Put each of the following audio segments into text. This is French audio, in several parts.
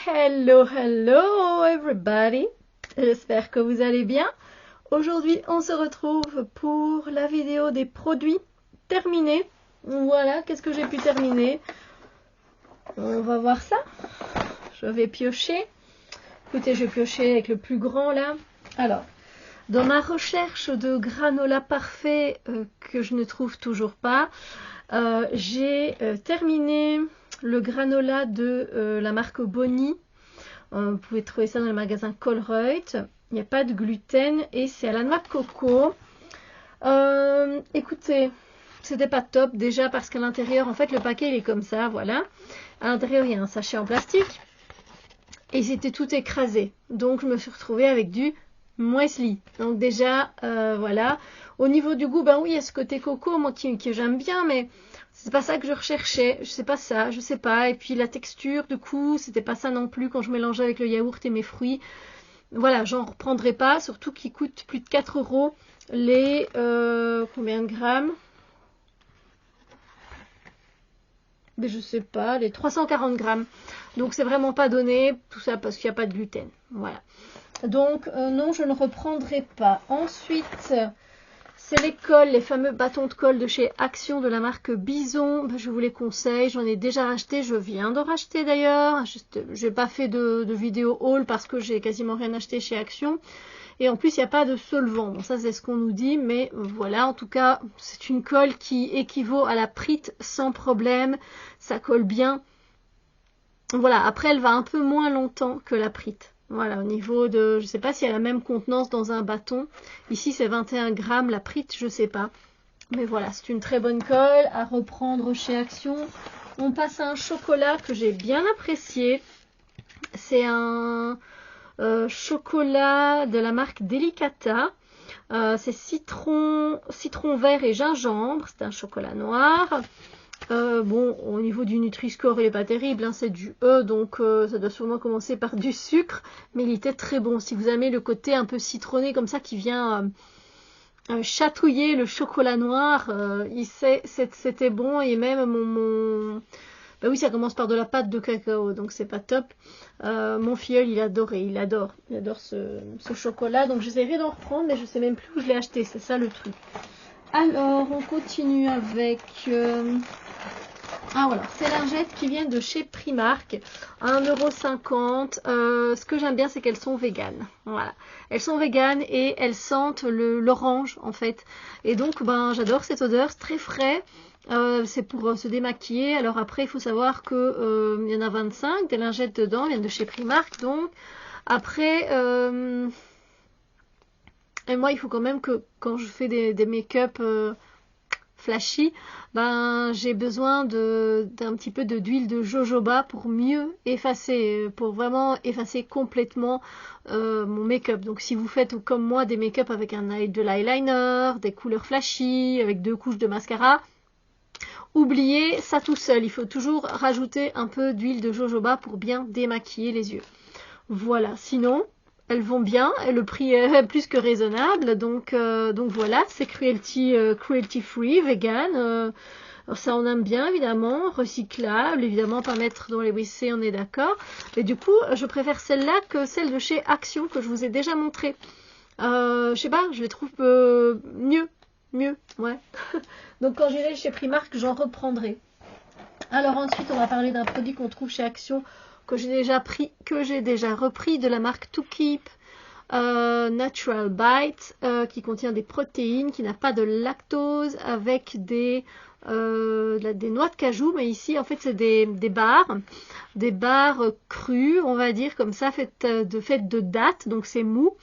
Hello, hello everybody. J'espère que vous allez bien. Aujourd'hui, on se retrouve pour la vidéo des produits terminés. Voilà, qu'est-ce que j'ai pu terminer? On va voir ça. Je vais piocher. Écoutez, je vais piocher avec le plus grand là. Alors, dans ma recherche de granola parfait que je ne trouve toujours pas, j'ai terminé le granola de la marque Bonnie. Vous pouvez trouver ça dans le magasin Colruyt. Il n'y a pas de gluten et c'est à la noix de coco. Écoutez, c'était pas top déjà parce qu'à l'intérieur, en fait, le paquet il est comme ça, voilà. À l'intérieur, il y a un sachet en plastique et c'était tout écrasé. Donc, je me suis retrouvée avec du muesli. Donc déjà, voilà. Au niveau du goût, ben oui, il y a ce côté coco, moi que j'aime bien, mais c'est pas ça que je recherchais. Je sais pas ça, je sais pas. Et puis la texture, du coup, c'était pas ça non plus quand je mélangeais avec le yaourt et mes fruits. Voilà, j'en reprendrai pas, surtout qu'ils coûtent plus de 4 € les combien de grammes? Mais je sais pas, les 340 grammes. Donc c'est vraiment pas donné, tout ça parce qu'il n'y a pas de gluten. Voilà. Donc non, je ne reprendrai pas. Ensuite, c'est les cols, les fameux bâtons de colle de chez Action de la marque Bison. Je vous les conseille, j'en ai déjà racheté, je viens de racheter d'ailleurs. Je n'ai pas fait de vidéo haul parce que j'ai quasiment rien acheté chez Action. Et en plus, il n'y a pas de solvant. Bon, ça, c'est ce qu'on nous dit. Mais voilà, en tout cas, c'est une colle qui équivaut à la Prite sans problème. Ça colle bien. Voilà, après, elle va un peu moins longtemps que la Prite. Voilà, au niveau de... Je ne sais pas s'il y a la même contenance dans un bâton. Ici, c'est 21 grammes. La Prite, je ne sais pas. Mais voilà, c'est une très bonne colle à reprendre chez Action. On passe à un chocolat que j'ai bien apprécié. C'est un... chocolat de la marque Delicata. C'est citron vert et gingembre. C'est un chocolat noir. Bon, au niveau du Nutri-Score, il n'est pas terrible. Hein, c'est du E, donc ça doit sûrement commencer par du sucre. Mais il était très bon. Si vous aimez le côté un peu citronné comme ça qui vient chatouiller le chocolat noir, c'était bon. Et même ben oui, ça commence par de la pâte de cacao, donc c'est pas top. Mon filleul, il adore ce chocolat, donc j'essaierai d'en reprendre, mais je sais même plus où je l'ai acheté, c'est ça le truc. Alors, on continue avec... Ah voilà, ces lingettes qui viennent de chez Primark, 1,50 €. Ce que j'aime bien, c'est qu'elles sont véganes. Voilà, elles sont véganes et elles sentent l'orange en fait. Et donc, ben, j'adore cette odeur, c'est très frais. C'est pour se démaquiller. Alors après, il faut savoir que il y en a 25 des lingettes dedans, viennent de chez Primark. Donc après, et moi, il faut quand même que quand je fais des make-up flashy, ben j'ai besoin d'un petit peu d'huile de jojoba pour mieux effacer, pour vraiment effacer complètement mon make-up. Donc si vous faites comme moi des make-up avec de l'eyeliner, des couleurs flashy, avec 2 couches de mascara, oubliez ça tout seul. Il faut toujours rajouter un peu d'huile de jojoba pour bien démaquiller les yeux. Voilà, sinon elles vont bien et le prix est plus que raisonnable. Donc voilà, c'est cruelty free, vegan. Alors ça on aime bien évidemment, recyclable, évidemment pas mettre dans les WC, on est d'accord. Mais du coup, je préfère celle-là que celle de chez Action que je vous ai déjà montré. Je sais pas, je les trouve mieux, ouais. Donc quand j'irai chez Primark, j'en reprendrai. Alors ensuite, on va parler d'un produit qu'on trouve chez Action que j'ai déjà repris de la marque To Keep Natural Bite qui contient des protéines, qui n'a pas de lactose, avec des noix de cajou, mais ici en fait c'est des barres crues, on va dire comme ça, faites de dattes, donc c'est mou.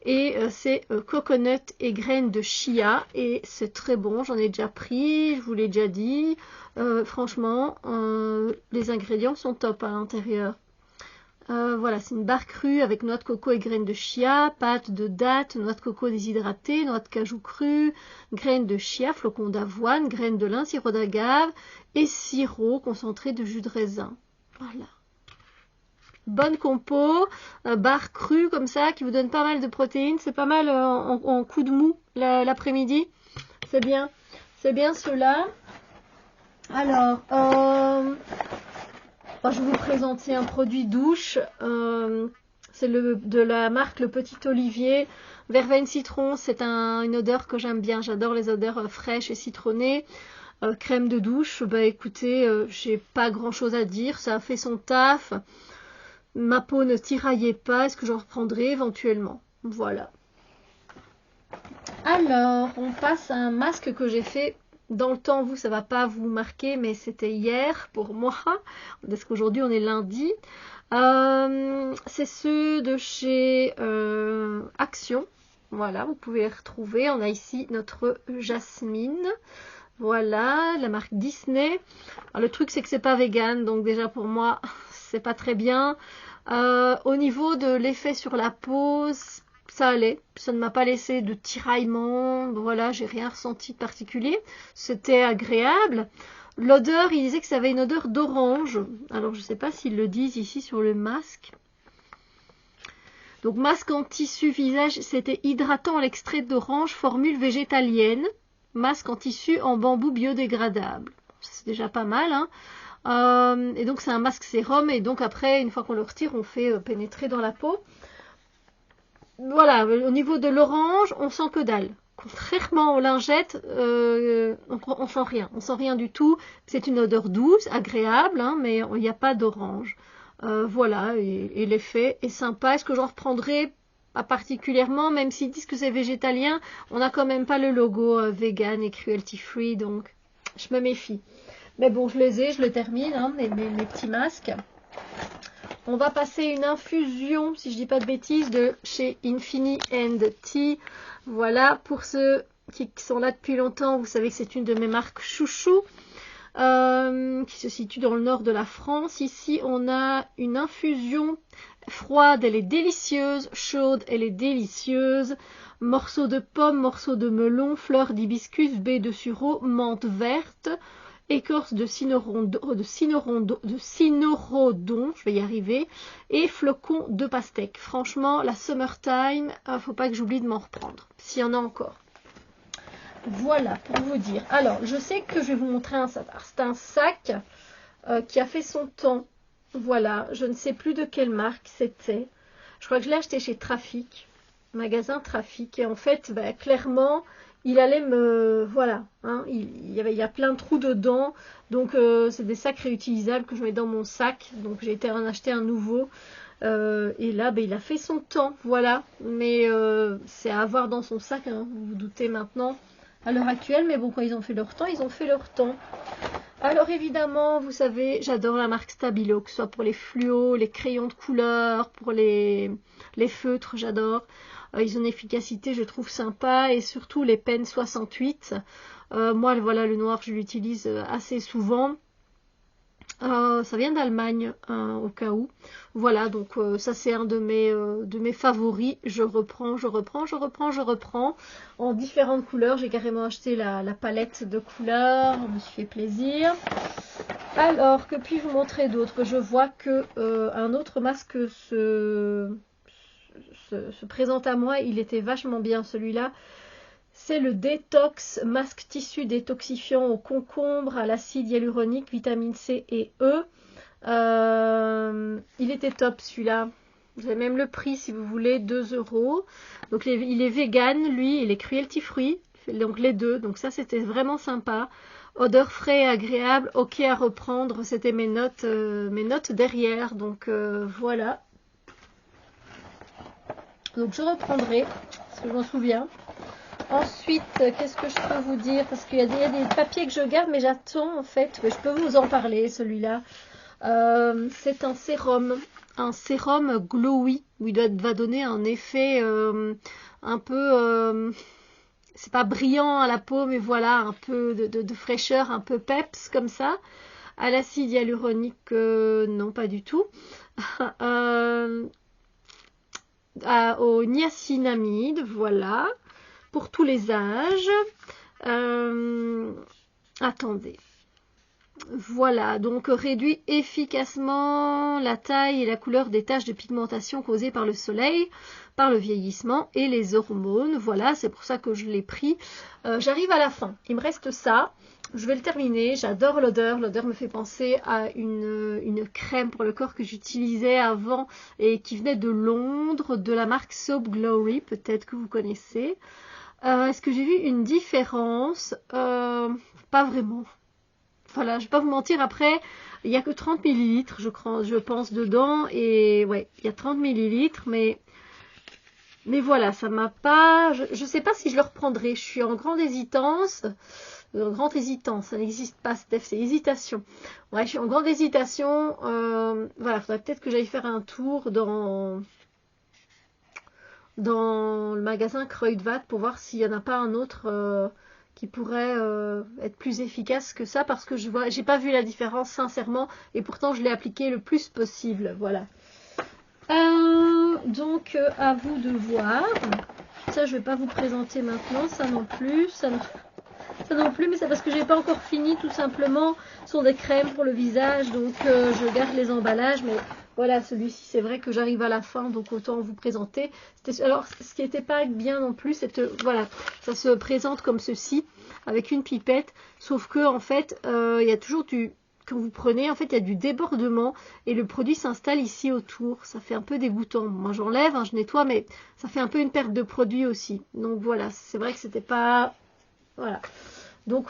Et c'est coconut et graines de chia et c'est très bon, j'en ai déjà pris, je vous l'ai déjà dit. Franchement, les ingrédients sont top à l'intérieur. Voilà, c'est une barre crue avec noix de coco et graines de chia, pâte de dattes, noix de coco déshydratée, noix de cajou crue, graines de chia, flocons d'avoine, graines de lin, sirop d'agave et sirop concentré de jus de raisin. Voilà. Bonne compo, barre crue comme ça, qui vous donne pas mal de protéines. C'est pas mal en coup de mou l'après-midi. C'est bien cela. Alors, je vais vous présenter un produit douche. C'est de la marque Le Petit Olivier. Verveine citron, c'est une odeur que j'aime bien. J'adore les odeurs fraîches et citronnées. Crème de douche, écoutez, j'ai pas grand chose à dire. Ça a fait son taf. Ma peau ne tiraillait pas. Est-ce que j'en reprendrai éventuellement? Voilà. Alors, on passe à un masque que j'ai fait dans le temps. Vous, ça va pas vous marquer, mais c'était hier pour moi. Parce qu'aujourd'hui, on est lundi. C'est ceux de chez Action. Voilà, vous pouvez les retrouver. On a ici notre Jasmine. Voilà, la marque Disney. Alors, le truc, c'est que c'est pas vegan, donc déjà pour moi, c'est pas très bien. Au niveau de l'effet sur la peau, ça allait. Ça ne m'a pas laissé de tiraillement. Voilà, j'ai rien ressenti de particulier. C'était agréable. L'odeur, il disait que ça avait une odeur d'orange. Alors, je ne sais pas s'ils le disent ici sur le masque. Donc, masque en tissu visage, c'était hydratant à l'extrait d'orange, formule végétalienne. Masque en tissu en bambou biodégradable. C'est déjà pas mal, hein. Et donc, c'est un masque sérum. Et donc, après, une fois qu'on le retire, on fait pénétrer dans la peau. Voilà, au niveau de l'orange, on sent que dalle. Contrairement aux lingettes, on sent rien. On sent rien du tout. C'est une odeur douce, agréable, hein, mais il n'y a pas d'orange. Voilà, et l'effet est sympa. Est-ce que j'en reprendrai? Pas particulièrement, même s'ils disent que c'est végétalien, on n'a quand même pas le logo vegan et cruelty free, donc je me méfie. Mais bon, je les ai, je le termine, hein, mes petits masques. On va passer une infusion, si je dis pas de bêtises, de chez Infini & Tea. Voilà, pour ceux qui sont là depuis longtemps, vous savez que c'est une de mes marques chouchou, qui se situe dans le nord de la France. Ici, on a une infusion froide, elle est délicieuse, chaude, elle est délicieuse. Morceaux de pommes, morceaux de melon, fleurs d'hibiscus, baies de sureau, menthe verte, écorce de cynorhodon, je vais y arriver, et flocons de pastèque. Franchement, la summertime, faut pas que j'oublie de m'en reprendre, s'il y en a encore. Voilà, pour vous dire. Alors, je sais que je vais vous montrer un sac. C'est un sac qui a fait son temps. Voilà, je ne sais plus de quelle marque c'était. Je crois que je l'ai acheté chez Trafic, magasin Trafic. Et en fait, clairement, il allait me... Voilà, hein, il y a plein de trous dedans. Donc, c'est des sacs réutilisables que je mets dans mon sac. Donc, j'ai été en acheter un nouveau. Et là, il a fait son temps, voilà. Mais c'est à avoir dans son sac, hein, vous vous doutez maintenant, à l'heure actuelle. Mais bon, quand ils ont fait leur temps, ils ont fait leur temps. Alors évidemment, vous savez, j'adore la marque Stabilo, que ce soit pour les fluos, les crayons de couleur, pour les feutres, j'adore. Ils ont une efficacité, je trouve, sympa, et surtout les pens 68. Moi, voilà, le noir, je l'utilise assez souvent. Ça vient d'Allemagne, au cas où. Voilà, donc ça c'est un de mes favoris. Je reprends. En différentes couleurs. J'ai carrément acheté la palette de couleurs. Je me suis fait plaisir. Alors, que puis-je vous montrer d'autre? Je vois que un autre masque se présente à moi. Il était vachement bien, celui-là. C'est le Détox masque tissu détoxifiant au concombre, à l'acide hyaluronique, vitamine C et E. Il était top celui-là. Vous avez même le prix si vous voulez, 2 €. Donc il est vegan, lui, il est cruelty free. Donc les deux. Donc ça c'était vraiment sympa. Odeur frais et agréable. Ok à reprendre. C'était mes notes derrière. Donc voilà. Donc je reprendrai, parce que je m'en souviens. Ensuite, qu'est-ce que je peux vous dire? Parce qu'il y a des papiers que je garde, mais j'attends en fait. Je peux vous en parler, celui-là. C'est un sérum glowy, où il va donner un effet un peu... c'est pas brillant à la peau, mais voilà, un peu de fraîcheur, un peu peps, comme ça. À l'acide hyaluronique, non, pas du tout. Au niacinamide, voilà. Pour tous les âges. Attendez. Voilà, donc réduit efficacement la taille et la couleur des taches de pigmentation causées par le soleil, par le vieillissement et les hormones. Voilà, c'est pour ça que je l'ai pris. J'arrive à la fin, il me reste ça. Je vais le terminer, j'adore l'odeur. L'odeur me fait penser à une crème pour le corps que j'utilisais avant et qui venait de Londres, de la marque Soap Glory, peut-être que vous connaissez. Est-ce que j'ai vu une différence? Pas vraiment. Voilà, je vais pas vous mentir, après, il n'y a que 30 millilitres, je pense, dedans. Et ouais, il y a 30 millilitres, mais voilà, ça m'a pas... Je sais pas si je le reprendrai. Je suis en grande hésitance. Grande hésitance, ça n'existe pas, Steph, c'est hésitation. Ouais, je suis en grande hésitation. Voilà, faudrait peut-être que j'aille faire un tour dans le magasin Kruidvat pour voir s'il n'y en a pas un autre qui pourrait être plus efficace que ça, parce que j'ai pas vu la différence sincèrement, et pourtant je l'ai appliqué le plus possible. Voilà. Donc à vous de voir. Ça je vais pas vous présenter maintenant, ça non plus, ça non plus, mais c'est parce que j'ai pas encore fini, tout simplement. Ce sont des crèmes pour le visage, donc je garde les emballages, mais voilà, celui-ci, c'est vrai que j'arrive à la fin, donc autant vous présenter. Alors, ce qui n'était pas bien non plus, c'est que, voilà, ça se présente comme ceci, avec une pipette, sauf que, en fait, il y a toujours quand vous prenez, en fait, il y a du débordement, et le produit s'installe ici autour. Ça fait un peu dégoûtant. Moi, j'enlève, hein, je nettoie, mais ça fait un peu une perte de produit aussi. Donc, voilà, c'est vrai que c'était pas... Voilà. Donc,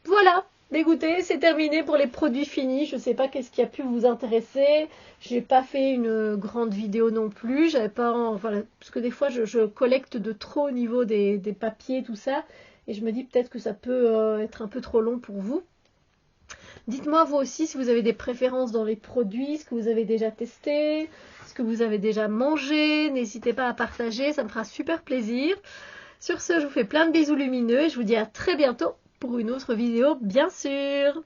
voilà. Écoutez, c'est terminé pour les produits finis. Je ne sais pas qu'est-ce qui a pu vous intéresser. J'ai pas fait une grande vidéo non plus. J'avais pas, voilà, parce que des fois je collecte de trop au niveau des papiers, tout ça, et je me dis peut-être que ça peut être un peu trop long pour vous. Dites-moi vous aussi si vous avez des préférences dans les produits, ce que vous avez déjà testé, ce que vous avez déjà mangé. N'hésitez pas à partager, ça me fera super plaisir. Sur ce, je vous fais plein de bisous lumineux et je vous dis à très bientôt pour une autre vidéo, bien sûr.